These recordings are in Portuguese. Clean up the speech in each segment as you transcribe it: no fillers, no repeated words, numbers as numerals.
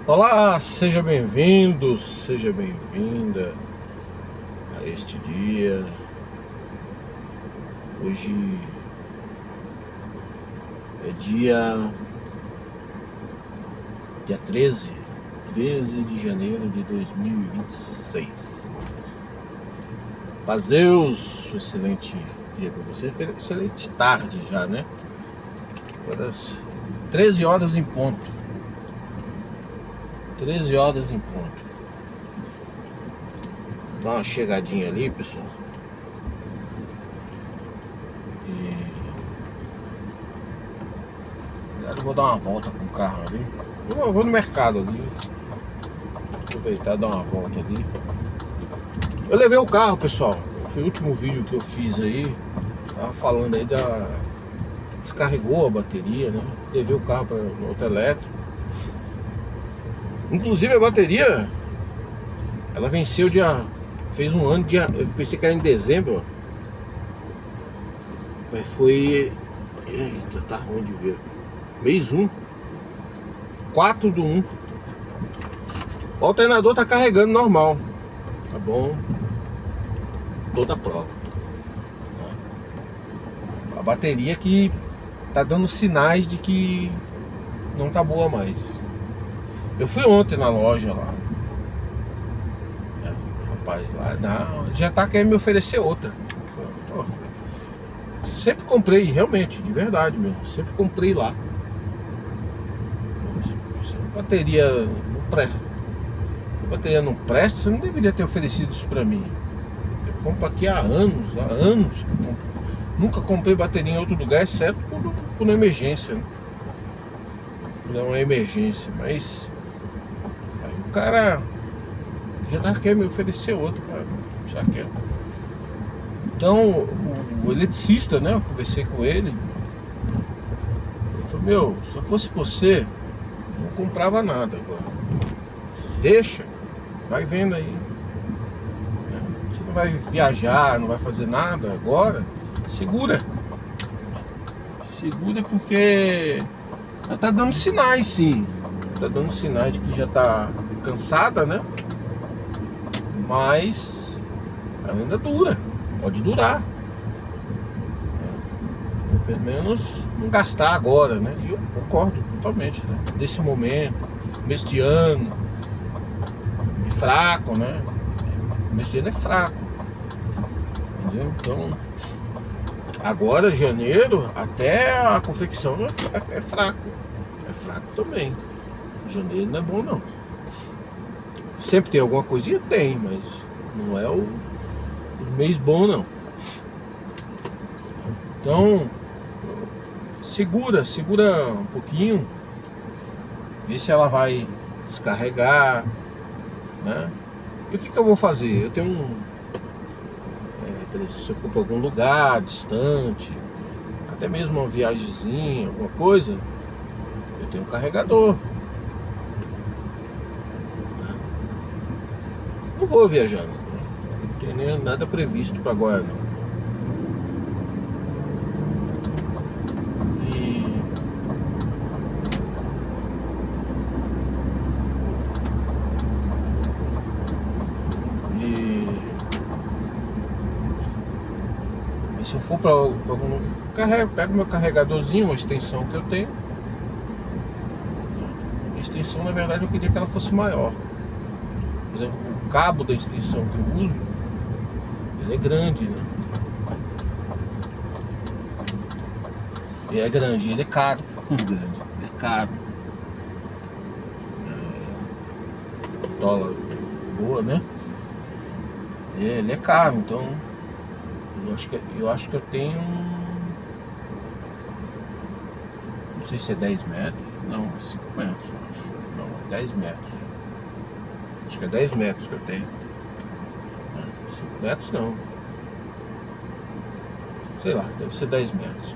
Olá, seja bem-vindo, seja bem-vinda a este dia. Hoje é dia 13 de janeiro de 2026. Paz Deus, excelente dia para você, excelente tarde já, né? Agora 13 horas em ponto. 13 horas em ponto. Dá uma chegadinha ali, pessoal. Eu vou dar uma volta com o carro ali. Eu vou no mercado ali. Aproveitar e dar uma volta ali. Eu levei o carro, pessoal. Foi o último vídeo que eu fiz aí. Tava falando aí da... Descarregou a bateria, né? Levei o carro para o autoelétrico. Inclusive a bateria, ela venceu fez um ano, eu pensei que era em dezembro. Mas foi... Eita, tá ruim de ver. Mês 1. 4/1. O alternador tá carregando normal. Tá bom. Toda a prova. A bateria que tá dando sinais de que não tá boa mais. Eu fui ontem na loja lá. Rapaz, lá não, já tá querendo me oferecer outra. Pô, sempre comprei, realmente, de verdade mesmo. Sempre comprei lá. Se a bateria não presta, você não deveria ter oferecido isso pra mim. Eu compro aqui há anos que eu compro. Nunca comprei bateria em outro lugar, exceto por uma emergência, né? Por uma emergência, mas aí o cara já tá querendo me oferecer outra, cara. Já quer. Então, o eletricista, né? Eu conversei com ele. Ele falou: meu, se eu fosse você, não comprava nada agora. Deixa, vai vendo aí. Você não vai viajar, não vai fazer nada agora. Segura porque ela tá dando sinais, sim. Tá dando sinais de que já tá cansada, né? Mas ela ainda dura, pode durar. Pelo menos não gastar agora, né? E eu concordo totalmente, né? Nesse momento, começo de ano, é fraco, né? Começo de ano é fraco, entendeu? Então, agora, janeiro, até a confecção é fraco. É fraco também. Janeiro não é bom, não. Sempre tem alguma coisinha? Tem, mas não é o mês bom, não. Então, segura um pouquinho. Vê se ela vai descarregar, né? E o que eu vou fazer? Eu tenho se eu for para algum lugar distante, até mesmo uma viagemzinha, alguma coisa, eu tenho um carregador. Não vou viajando, não tem nem nada previsto para agora, não. E se eu for para algum lugar, pego meu carregadorzinho, uma extensão que eu tenho. A extensão, na verdade, eu queria que ela fosse maior. Por exemplo, o cabo da extensão que eu uso, ele é grande, né? Ele é grande, ele é caro. Grande, ele é caro. Dólar boa, né? Ele é caro, então eu acho que eu tenho, não sei se é 10 metros, não, 5 metros, eu acho. Não, 10 metros. Acho que é 10 metros que eu tenho. 5 metros não. Sei lá, deve ser 10 metros.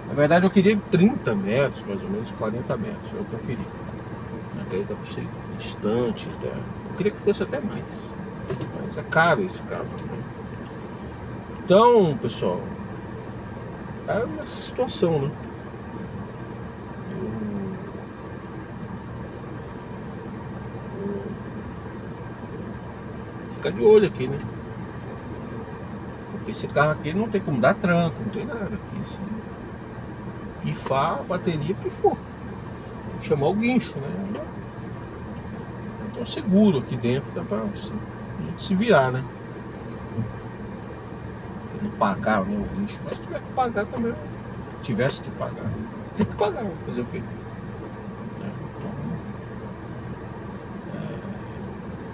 Na verdade eu queria 30 metros, mais ou menos 40 metros, é o que eu queria. Aí dá pra ser distante, até. Eu queria que fosse até mais. Mas é caro esse cabo, né? Então, pessoal, é uma situação, né? ficar de olho aqui, né? Porque esse carro aqui não tem como dar tranco, não tem nada aqui. Se pifar, a bateria pifou. Tem que chamar o guincho, né? Então seguro aqui dentro, dá pra a gente se virar, né? Não pagar, né, o guincho, mas se tiver que pagar também, tivesse que pagar, tem que pagar, fazer o quê?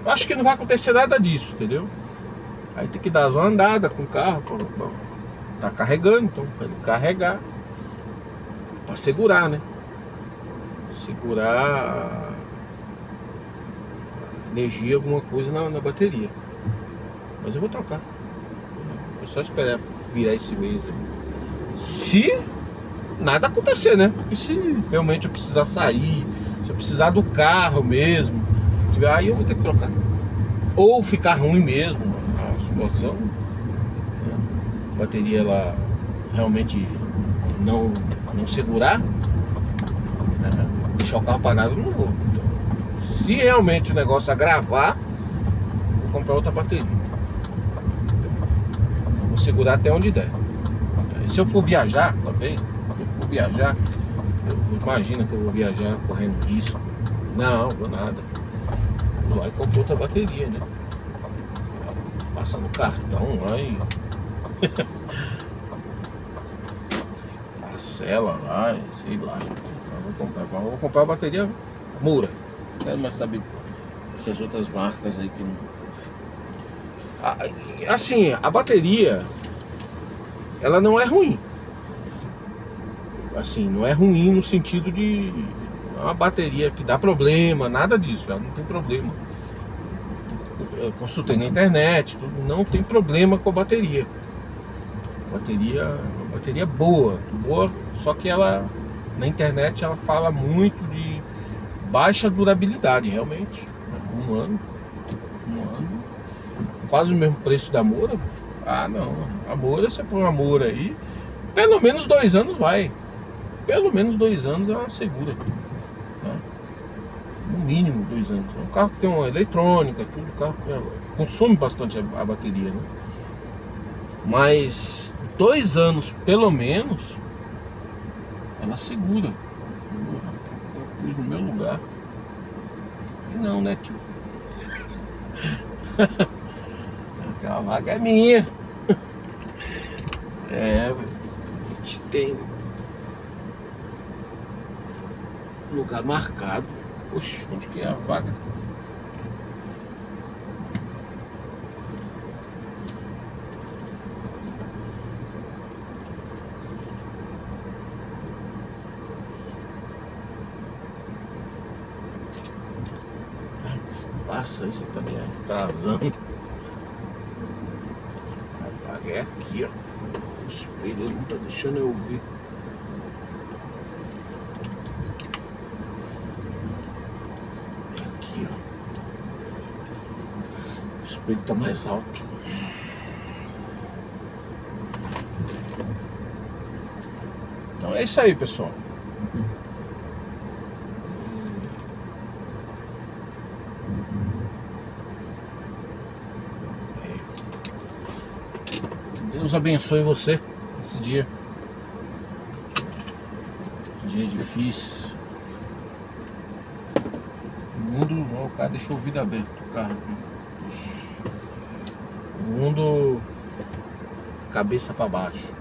Então, acho que não vai acontecer nada disso, entendeu? Aí tem que dar uma andada com o carro, tá carregando, então pra ele carregar, pra segurar, né? Segurar a energia, alguma coisa na bateria. Mas eu vou trocar. É só esperar virar esse mês aí. Se nada acontecer, né? Porque se realmente eu precisar sair, se eu precisar do carro mesmo, aí eu vou ter que trocar. Ou ficar ruim mesmo a situação, né? A bateria ela realmente não segurar, né? Deixar o carro parado, eu não vou. Então, se realmente o negócio agravar, vou comprar outra bateria. Vou segurar até onde der. E se eu for viajar também, imagina que eu vou viajar correndo risco. Não, vou nada. Vai comprar outra bateria, né? Passa no cartão lá e parcela lá, sei lá. Vou comprar a bateria Mura. Não quero mais saber essas outras marcas aí que não. Assim, a bateria ela não é ruim. Assim, não é ruim no sentido de uma bateria que dá problema, nada disso, ela não tem problema. Eu consultei na internet, não tem problema com a bateria. Bateria boa, só que ela na internet ela fala muito de baixa durabilidade, realmente. Um ano, quase o mesmo preço da Moura. Ah, não, a Moura, você põe uma Moura aí, pelo menos 2 anos vai. Pelo menos 2 anos ela segura, tá? No mínimo 2 anos. É um carro que tem uma eletrônica, tudo, carro que consome bastante a bateria, né? Mas 2 anos pelo menos ela segura. Eu pus no meu lugar. E não, né, tio? Aquela vaga é minha. É, a gente tem lugar marcado. Oxe, onde que é a vaga? Passa isso também, atrasando. A vaga é aqui, ó. O espelho não tá deixando eu ver. Aqui, ó. O espelho tá mais alto. Então é isso aí, pessoal. Deus abençoe você nesse dia. Dia difícil. O mundo. Ó, o cara deixou o vidro aberto do carro aqui. O mundo. Cabeça para baixo.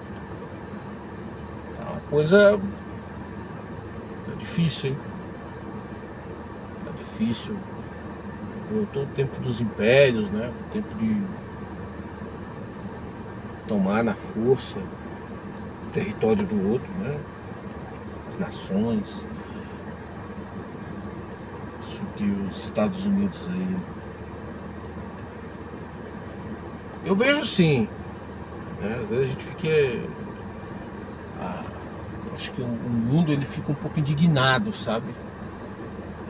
Tá uma coisa. Tá difícil, hein? Tá difícil. Voltou o tempo dos impérios, né? O tempo de tomar na força o território do outro, né? As nações. Isso que os Estados Unidos aí. Eu vejo sim, né? Às vezes a gente fica. Acho que o mundo ele fica um pouco indignado, sabe?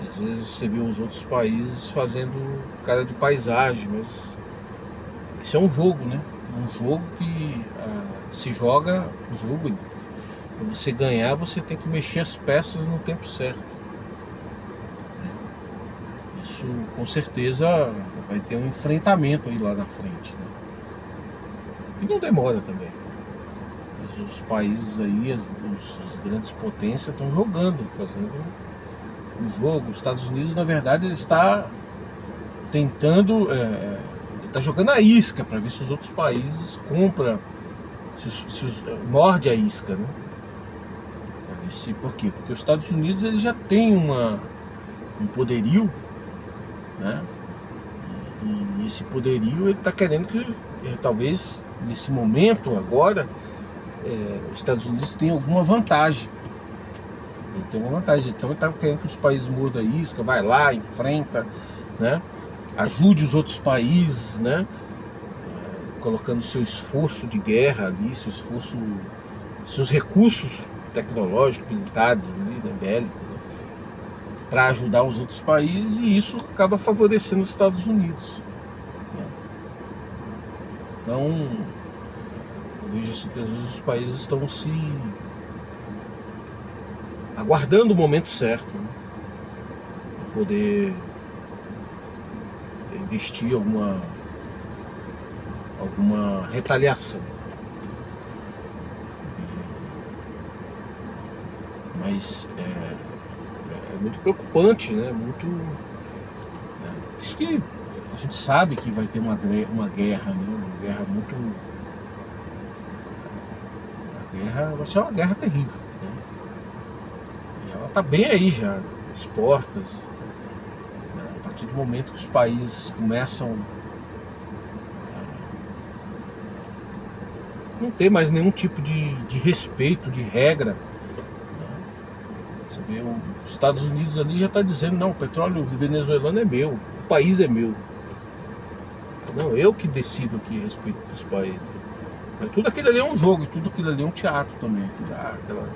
Às vezes você vê os outros países fazendo cara de paisagem, mas isso é um jogo, né? Um jogo que se joga, um jogo, para você ganhar você tem que mexer as peças no tempo certo. isso com certeza vai ter um enfrentamento aí lá na frente, né? Que não demora também. Mas os países aí, as grandes potências estão jogando, fazendo um jogo. Os Estados Unidos, na verdade, ele está tentando, ele está jogando a isca para ver se os outros países compram, morde a isca, né? Por quê? Porque os Estados Unidos ele já tem um poderio, né? E esse poderio ele está querendo que, talvez nesse momento agora, os Estados Unidos tenham alguma vantagem. Ele tem uma vantagem. Então ele está querendo que os países mudem a isca, vai lá, enfrenta, né? Ajude os outros países, né? Colocando seu esforço de guerra ali, seus recursos tecnológicos, militares ali, né, bélicos, né, para ajudar os outros países, e isso acaba favorecendo os Estados Unidos, né? Então, eu vejo assim que às vezes os países estão se aguardando o momento certo, né, para poder investir alguma retaliação. Mas é muito preocupante, né? Muito, né? Isso que a gente sabe que vai ter uma guerra, né? Uma guerra muito. A guerra vai ser uma guerra terrível, né? E ela está bem aí já, às portas, né? A partir do momento que os países começam a não ter mais nenhum tipo de respeito, de regra. Você vê, os Estados Unidos ali já está dizendo, não, o petróleo venezuelano é meu, o país é meu. Não, eu que decido aqui a respeito dos países. Mas tudo aquilo ali é um jogo, e tudo aquilo ali é um teatro também. Aquelas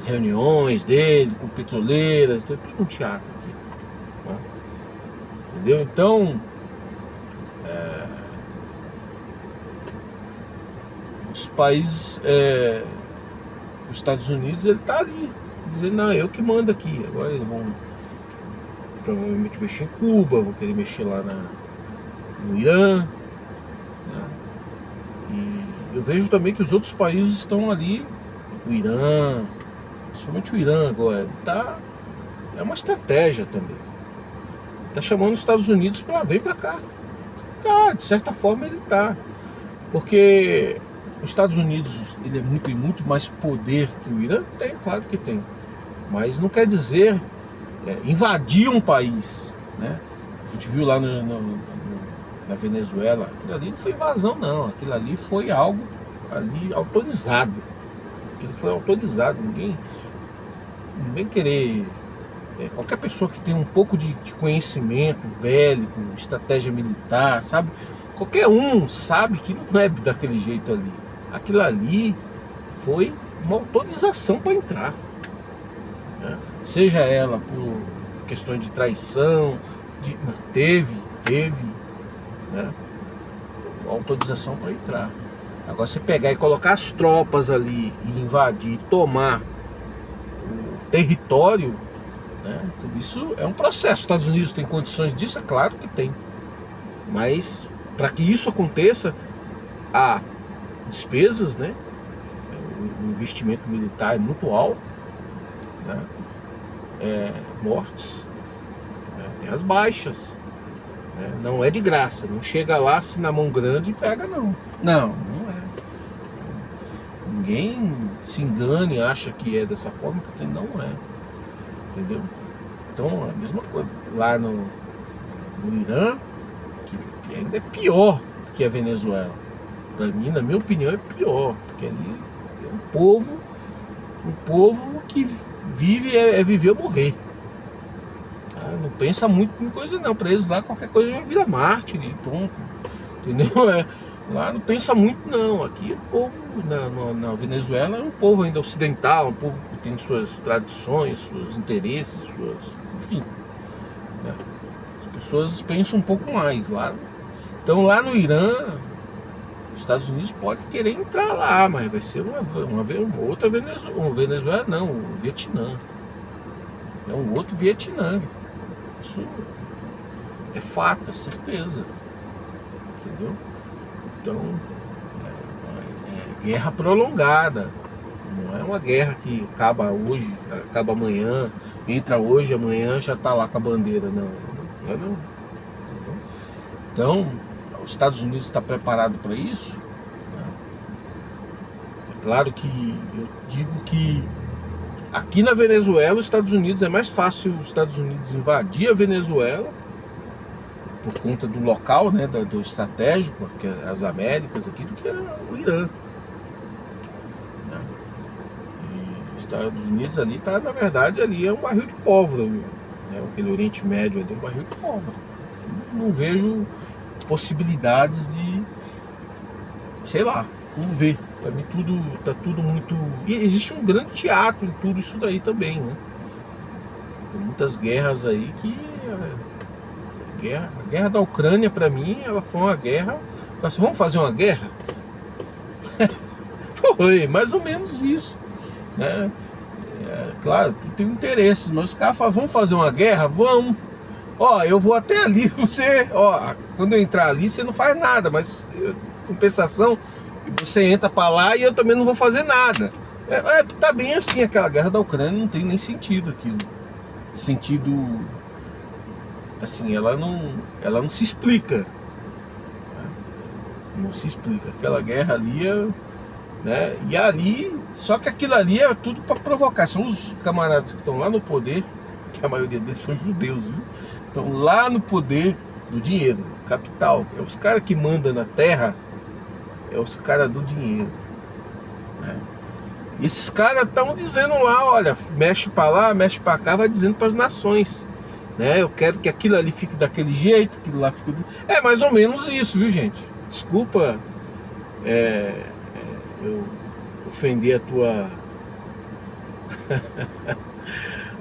reuniões dele com petroleiras, tudo um teatro aqui, né? Entendeu? Então, os países, os Estados Unidos, ele está ali dizendo, não, eu que mando aqui. Agora eles vão provavelmente mexer em Cuba, vão querer mexer lá no Irã, né? E eu vejo também que os outros países estão ali, o Irã, principalmente o Irã agora, é uma estratégia também. Está chamando os Estados Unidos para vir para cá. Tá, de certa forma ele está. Porque os Estados Unidos, ele tem muito mais poder que o Irã? Tem, claro que tem. Mas não quer dizer invadir um país, né? A gente viu lá na Venezuela, aquilo ali não foi invasão não, aquilo ali foi algo ali autorizado. Aquilo foi autorizado, ninguém querer... qualquer pessoa que tem um pouco de conhecimento bélico, estratégia militar, sabe? Qualquer um sabe que não é daquele jeito ali. Aquilo ali foi uma autorização para entrar, né? Seja ela por questões de traição, teve, né, uma autorização para entrar. Agora você pegar e colocar as tropas ali e invadir, tomar o território, né, tudo isso é um processo. Os Estados Unidos tem condições disso? É claro que tem. Mas para que isso aconteça, há despesas, né? O investimento militar é muito alto, né? Mortes, né? Tem as baixas, né? Não é de graça, não chega lá, assina a mão grande e pega, não é. Ninguém se engane e acha que é dessa forma, porque não é, entendeu? Então a mesma coisa lá no Irã, que ainda é pior que a Venezuela. Para mim, na minha opinião, é pior, porque ali é um povo que vive, viver ou morrer, tá? Não pensa muito em coisa não. Para eles lá qualquer coisa é uma vida mártir e pronto, entendeu? Lá não pensa muito não. Aqui o povo na Venezuela é um povo ainda ocidental, um povo que tem suas tradições, seus interesses, enfim, né? As pessoas pensam um pouco mais lá. Então lá no Irã, os Estados Unidos pode querer entrar lá, mas vai ser uma outra Venezuela não, o Vietnã. É um outro Vietnã. Isso É fato, é certeza. Entendeu? Então, é guerra prolongada. Não é uma guerra que acaba hoje, acaba amanhã, entra hoje, amanhã já está lá com a bandeira. Não, não é não. Entendeu? Então, os Estados Unidos está preparado para isso, né? É claro que eu digo que aqui na Venezuela, os Estados Unidos, é mais fácil os Estados Unidos invadir a Venezuela por conta do local, né, do estratégico, que é as Américas aqui, do que o Irã, né? E os Estados Unidos ali tá, na verdade, ali é um barril de pólvora, né? Aquele Oriente Médio ali é um barril de pólvora. Não vejo possibilidades de, sei lá, vamos ver. Para mim tá tudo muito. E existe um grande teatro em tudo isso daí também, né? Tem muitas guerras aí que a guerra da Ucrânia, para mim, ela foi uma guerra. Assim, vamos fazer uma guerra? Foi mais ou menos isso, né? Claro, tu tem interesses, mas os caras falam, vamos fazer uma guerra? Vamos. Ó, eu vou até ali, você, ó, quando eu entrar ali, você não faz nada, mas compensação, você entra para lá e eu também não vou fazer nada. Tá bem assim, aquela guerra da Ucrânia não tem nem sentido aquilo. Sentido, assim, ela não se explica. Não se explica. Aquela guerra ali, né? E ali, só que aquilo ali é tudo para provocar. São os camaradas que estão lá no poder, que a maioria deles são judeus, viu? Estão lá no poder do dinheiro, do capital. É os caras que mandam na terra, é os caras do dinheiro, né? E esses caras estão dizendo lá, olha, mexe para lá, mexe para cá, vai dizendo para as nações, né? Eu quero que aquilo ali fique daquele jeito, aquilo lá fique... É mais ou menos isso, viu, gente? Desculpa eu ofender a tua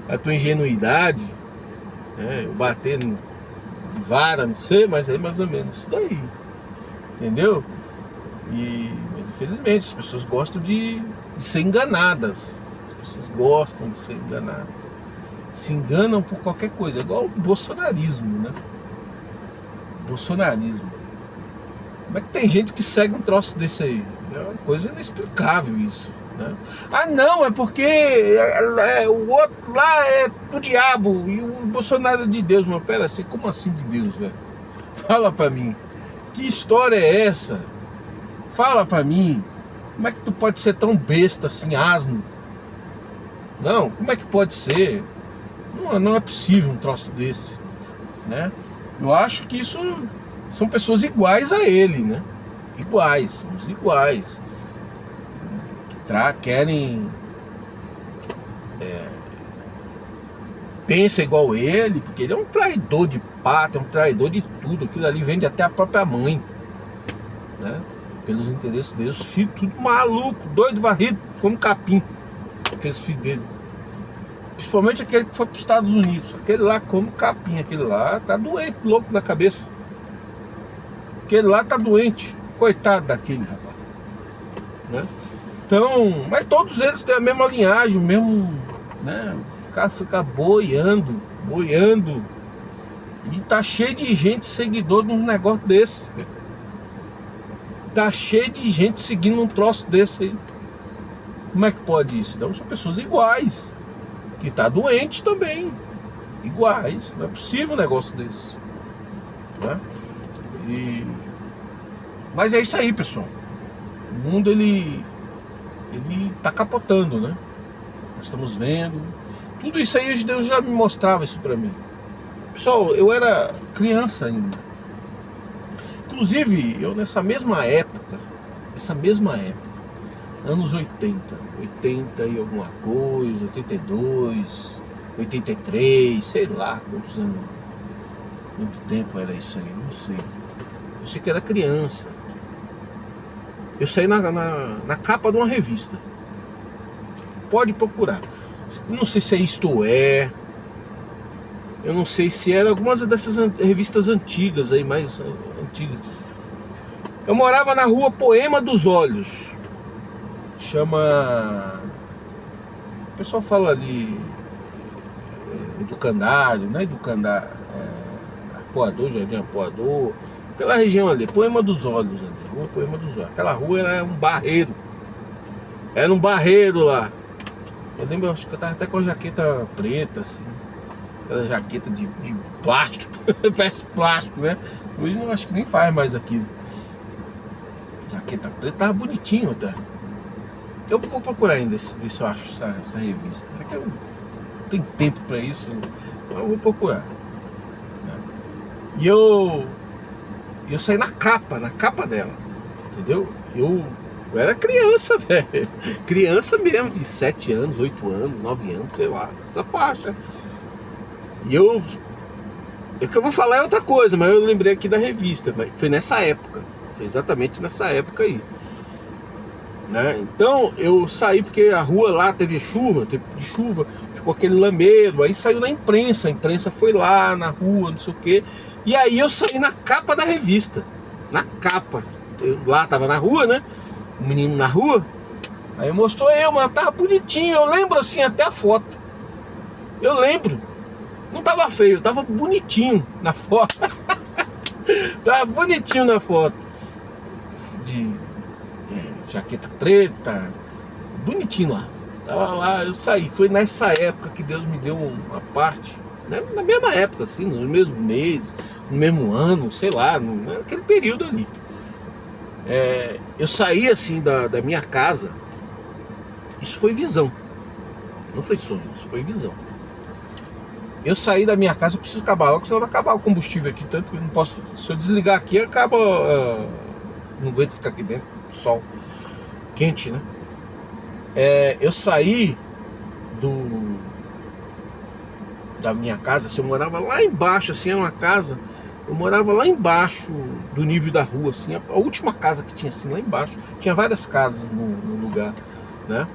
a tua ingenuidade, né? Eu bater de vara, não sei, mas é mais ou menos isso daí, entendeu? Mas infelizmente as pessoas gostam de ser enganadas. As pessoas gostam de ser enganadas. Se enganam por qualquer coisa, igual o bolsonarismo, né? Bolsonarismo. Como é que tem gente que segue um troço desse aí? É uma coisa inexplicável isso, né? Ah, não, é porque o outro lá é do diabo e o Bolsonaro é de Deus. Mas pera assim, como assim de Deus, velho? Fala pra mim, que história é essa? Fala pra mim, como é que tu pode ser tão besta assim, asno? Não, como é que pode ser? Não é possível um troço desse, né? Eu acho que isso são pessoas iguais a ele, né? Iguais, somos iguais. Que querem... pensa igual ele, porque ele é um traidor de pátria, um traidor de tudo. Aquilo ali vende até a própria mãe, né? Pelos interesses dele, os filhos tudo maluco, doido, varrido, como capim, aqueles filhos dele. Principalmente aquele que foi para os Estados Unidos. Aquele lá como capim, aquele lá tá doente, louco da cabeça. Aquele lá tá doente, coitado daquele rapaz, né? Então, mas todos eles têm a mesma linhagem, o mesmo, né? O cara fica boiando, e tá cheio de gente seguidor de um negócio desse, velho. Tá cheio de gente seguindo um troço desse aí. Como é que pode isso? Então são pessoas iguais, que tá doente também, iguais. Não é possível um negócio desse, né? Mas é isso aí, pessoal. O mundo ele tá capotando, né? Nós estamos vendo. Tudo isso aí Deus já me mostrava isso pra mim. Pessoal, eu era criança ainda. Inclusive, eu nessa mesma época, anos 80 e alguma coisa, 82, 83, sei lá quantos anos, quanto tempo era isso aí, não sei. Eu sei que era criança. Eu saí na capa de uma revista. Pode procurar. Eu não sei se é Isto É. Eu não sei se era algumas dessas revistas antigas aí, mais antigas. Eu morava na rua Poema dos Olhos. Chama... O pessoal fala ali Educandário, não é Educandário, Apoador, Jardim Apoador, aquela região ali, Poema dos Olhos, ali, Rua Poema dos Olhos. Aquela rua era um barreiro. Era um barreiro lá. Eu lembro, acho que eu tava até com a jaqueta preta, assim. Aquela jaqueta de plástico, parece plástico, né? Hoje não acho que nem faz mais aquilo. Jaqueta preta, tava bonitinho até. Eu vou procurar ainda ver se eu acho essa revista. É que eu não tenho tempo pra isso, mas eu vou procurar. E eu saí na capa dela, entendeu? Eu era criança, velho. Criança mesmo, de 7 anos, 8 anos, 9 anos, sei lá, essa faixa. E o que eu vou falar é outra coisa, mas eu lembrei aqui da revista, mas foi nessa época, foi exatamente nessa época aí, né? Então eu saí porque a rua lá teve chuva, ficou aquele lameiro, aí saiu na imprensa, a imprensa foi lá na rua, não sei o que, e aí eu saí na capa da revista, na capa, eu lá tava na rua, né? O menino na rua, aí mostrou eu, mas tava bonitinho, eu lembro assim até a foto, eu lembro. Não tava feio, tava bonitinho na foto. Tava bonitinho na foto. De jaqueta preta. Bonitinho lá. Tava lá, eu saí. Foi nessa época que Deus me deu uma parte. Né? Na mesma época, assim, no mesmo mês, no mesmo ano, sei lá, naquele período ali. Eu saí assim da minha casa. Isso foi visão. Não foi sonho, isso foi visão. Eu saí da minha casa, eu preciso acabar logo, senão vai acabar o combustível aqui. Tanto que eu não posso. Se eu desligar aqui, acaba. Não aguento ficar aqui dentro, sol quente, né? Eu saí da minha casa, assim, eu morava lá embaixo, assim, era uma casa. Eu morava lá embaixo do nível da rua, assim, a última casa que tinha, assim, lá embaixo. Tinha várias casas no lugar, né?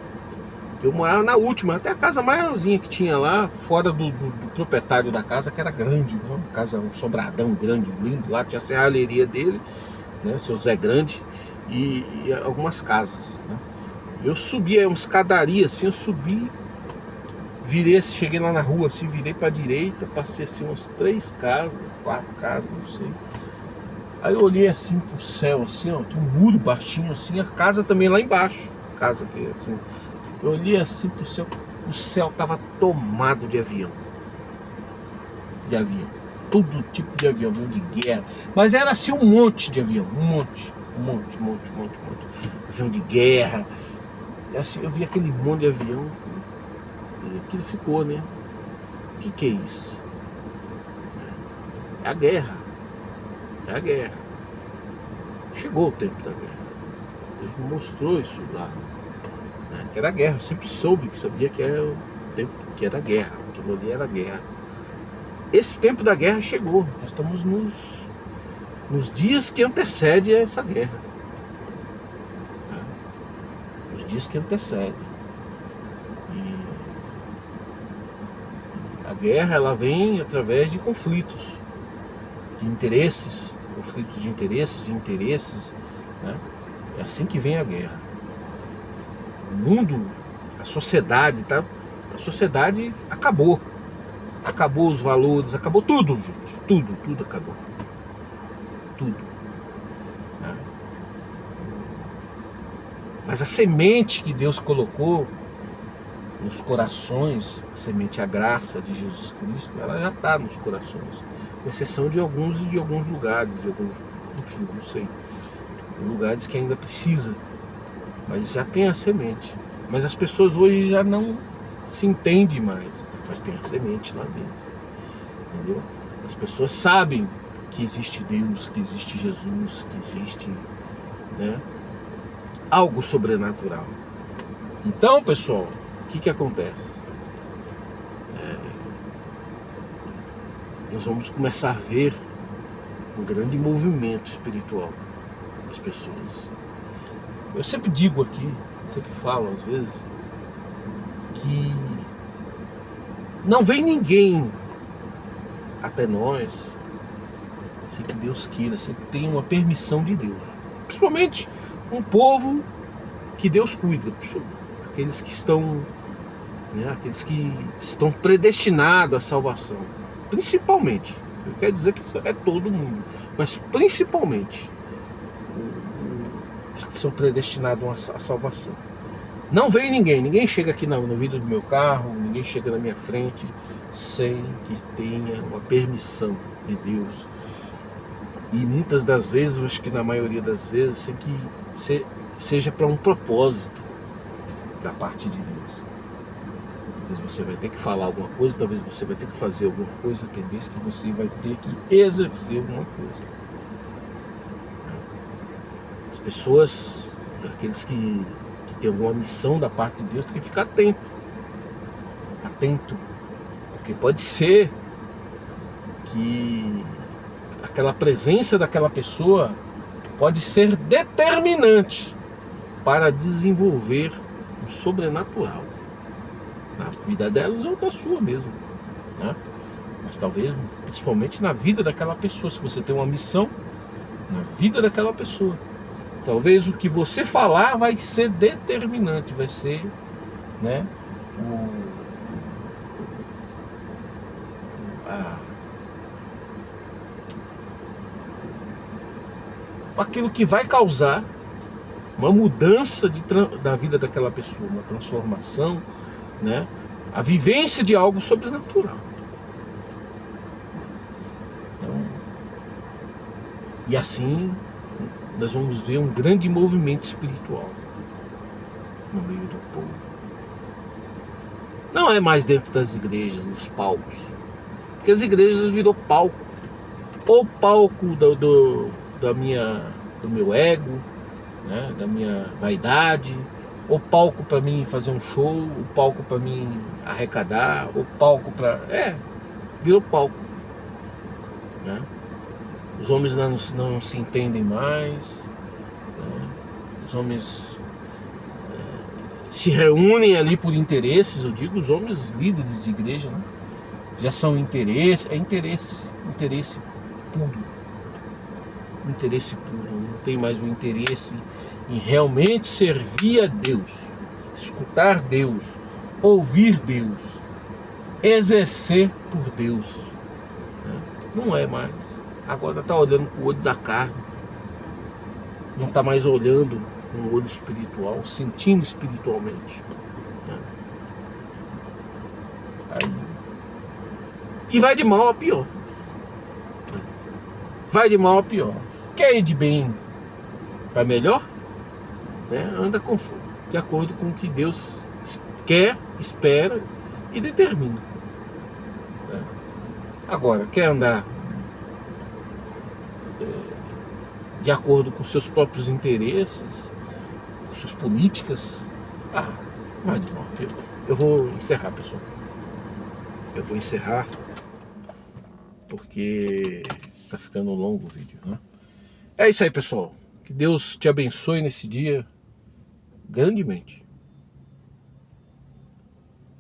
Eu morava na última, até a casa maiorzinha que tinha lá, fora do proprietário da casa, que era grande, né? Uma casa, um sobradão grande, lindo. Lá tinha a serralheria dele, né? Seu Zé Grande, e algumas casas, né? Eu subi, uma escadaria assim, eu subi, virei, cheguei lá na rua, assim, virei pra direita, passei assim umas 3 casas, 4 casas, não sei. Aí eu olhei assim pro céu, assim, ó, tem um muro baixinho assim, a casa também lá embaixo, casa que assim. Eu olhei assim pro céu, o céu tava tomado de avião. De avião. Todo tipo de avião de guerra. Mas era assim um monte de avião. Um monte. Avião de guerra. E assim, eu vi aquele monte de avião. E aquilo ficou, né? O que é isso? É a guerra. É a guerra. Chegou o tempo da guerra. Deus me mostrou isso lá. Que era guerra, eu sempre sabia que era o tempo que era guerra, aquilo ali era guerra. Esse tempo da guerra chegou, nós estamos nos dias que antecedem essa guerra. Os dias que antecedem. E a guerra, ela vem através de conflitos, de interesses, né? É assim que vem a guerra. O mundo, a sociedade, tá? A sociedade acabou. Acabou os valores, acabou tudo, gente. Tudo acabou. Tudo. Né? Mas a semente que Deus colocou nos corações, a semente, a graça de Jesus Cristo, ela já está nos corações. Com exceção de alguns lugares, enfim, não sei. Lugares que ainda precisa. Mas já tem a semente. Mas as pessoas hoje já não se entendem mais. Mas tem a semente lá dentro. Entendeu? As pessoas sabem que existe Deus, que existe Jesus, que existe, né, algo sobrenatural. Então, pessoal, o que acontece? Nós vamos começar a ver um grande movimento espiritual das pessoas. Eu sempre digo aqui, sempre falo às vezes, que não vem ninguém até nós sem que Deus queira, sem que tenha uma permissão de Deus. Principalmente um povo que Deus cuida, aqueles que estão, né, aqueles que estão predestinados à salvação. Principalmente Eu quero dizer que isso é todo mundo, mas principalmente os que são predestinados à salvação. Não vem ninguém chega aqui no vidro do meu carro, ninguém chega na minha frente sem que tenha uma permissão de Deus. E muitas das vezes, eu acho que na maioria das vezes, sem que seja para um propósito da parte de Deus. Talvez você vai ter que falar alguma coisa, talvez você vai ter que fazer alguma coisa, tem vezes que você vai ter que exercer alguma coisa. As pessoas, aqueles que tem alguma missão da parte de Deus, tem que ficar atento, porque pode ser que aquela presença daquela pessoa pode ser determinante para desenvolver o sobrenatural na vida delas ou da sua mesmo, né? Mas talvez, principalmente na vida daquela pessoa, se você tem uma missão na vida daquela pessoa, talvez o que você falar vai ser determinante, vai ser, né, aquilo que vai causar uma mudança da vida daquela pessoa, uma transformação, né, a vivência de algo sobrenatural. Então, e assim nós vamos ver um grande movimento espiritual no meio do povo. Não é mais dentro das igrejas, nos palcos, porque as igrejas virou palco, ou palco do meu ego, né, da minha vaidade, ou palco para mim fazer um show, ou palco para mim arrecadar, ou palco para... virou palco, né? Os homens não se entendem mais, né? Os homens se reúnem ali por interesses, eu digo os homens líderes de igreja, né? Já são interesse puro. Interesse puro, não tem mais o interesse em realmente servir a Deus, escutar Deus, ouvir Deus, exercer por Deus, né? Não é mais. Agora está olhando com o olho da carne, não está mais olhando com o olho espiritual, sentindo espiritualmente, né? E vai de mal a pior. Vai de mal a pior. Quer ir de bem para melhor, né? Anda de acordo com o que Deus quer, espera e determina, né? Agora, quer andar de acordo com seus próprios interesses, com suas políticas, vai de mal. Eu vou encerrar, pessoal. Eu vou encerrar porque tá ficando longo o vídeo, né? É isso aí, pessoal. Que Deus te abençoe nesse dia grandemente.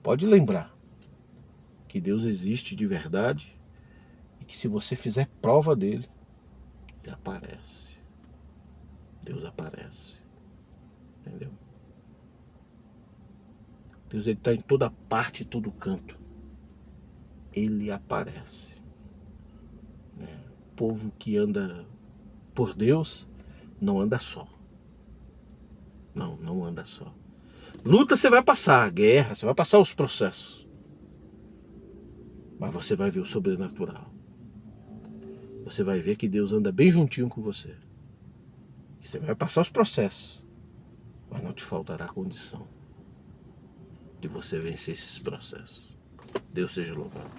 Pode lembrar que Deus existe de verdade e que se você fizer prova dele, ele aparece. Deus aparece. Entendeu? Deus, ele está em toda parte, em todo canto. Ele aparece, né? O povo que anda por Deus não anda só. Não anda só. Luta você vai passar, guerra, você vai passar os processos, mas você vai ver o sobrenatural. Você vai ver que Deus anda bem juntinho com você. Você vai passar os processos, mas não te faltará condição de você vencer esses processos. Deus seja louvado.